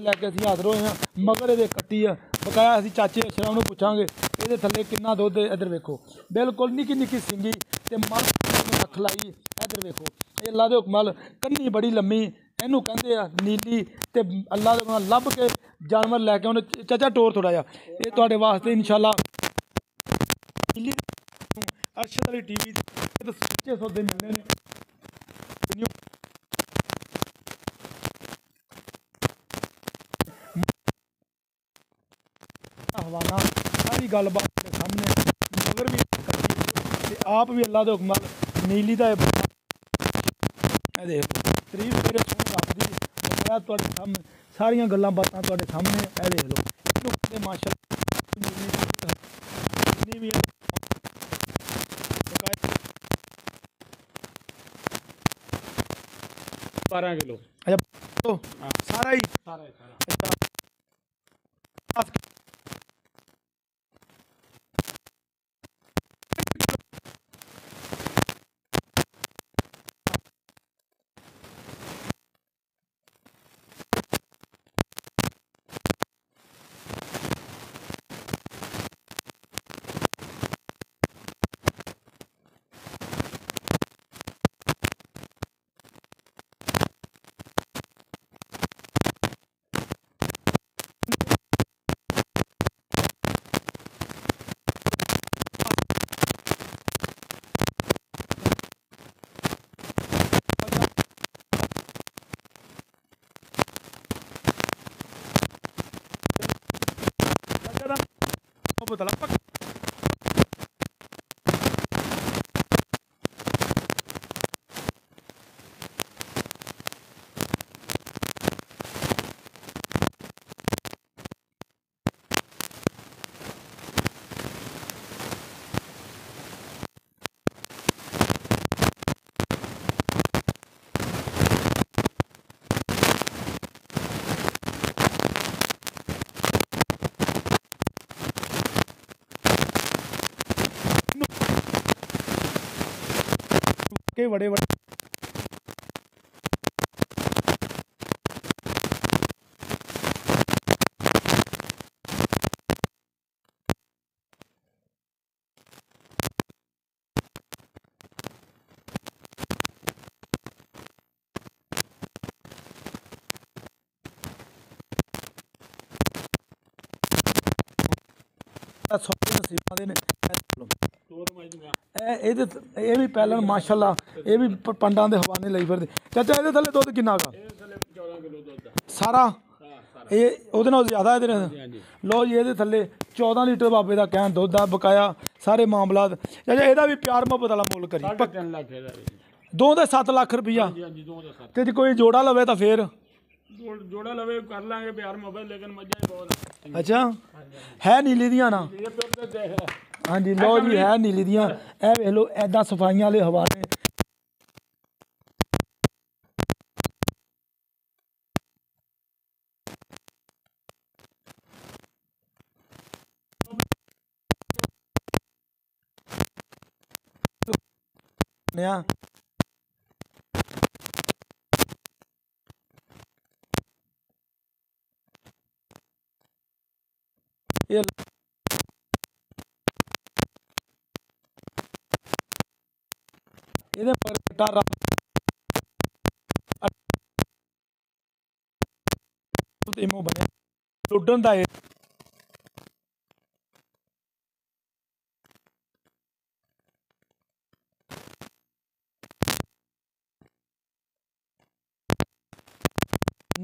लैके असीं हाज़र होए हाँ। मगर ये कट्टी है बकाया असीं चाचे अशरा नूं पुछांगे ये थल्ले किन्ना दुध है। इधर वेखो बिल्कुल निक्की निक्की सिंगी ते मर रख लाई। इधर वेखो ये अल्लाह दे हुक्म कन्नी बड़ी लम्मी इनू कहते हैं नीली ते अल्लाह दे लभ के जानवर लैके उन्हें चाचा टोर थोड़ा जा ये तुहाडे वास्ते इंशाअल्लाह नीली अरशद अली टीवी तो सच्चे सौदे मिलने ने। हवाना सारी गलबात के सामने मगर भी कट्टी आप भी अल्लाह दे हुक्म नीली का देखो तरीफ मेरे सोने रब दी बकाया तुहाडे सामने सारियां गल्लां बातां तुहाडे सामने ए देख लो इनू कहंदे माशाअल्लाह भी 12 किलो। अच्छा तो सारा ही बता के बड़े बड़े नसीबां दे ने ये भी पैलन माशाअल्लाह ये भी पंडां दे हवाने लई फिरदे। चाचा ये थल्ले दुध किन्ना का सारा ये उहदे नाल ज़्यादा इधर लो जी ये थल्ले 14 लीटर बाबे का कहन दुध आ बकाया सारे मामलात। चाचा एदा भी प्यार मुहब्बत वाला मुल करी 2 ते 7 लाख रुपया ते जे कोई जोड़ा लवे तो फिर जोड़ा लवे कर लांगे प्यार मोहब्बत लेकिन मजा ही बहुत। अच्छा है नीली दियां ना हाँ जी लो जी है नीली दियां ए वेख लो ऐदा सफाइयां वाले हवाने ये ਇਹਦੇ ਮਗਰ ਇਮੋ ਬਣਿਆ ਲੁੱਡਣ ਦਾ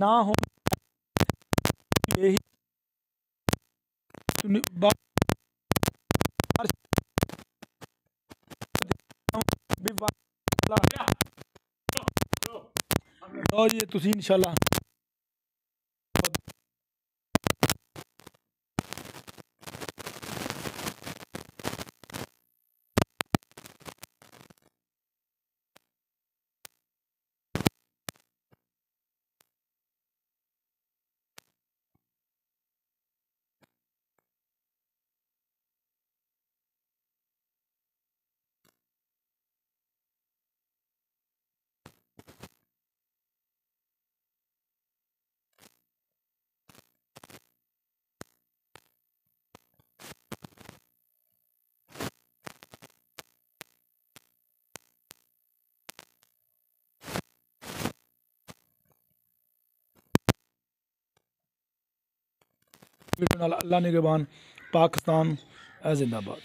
ना हो यही लो जी तुसी इंशाल्लाह वीडियो नाल। अल्लाह निगहबान, पाकिस्तान जिंदाबाद।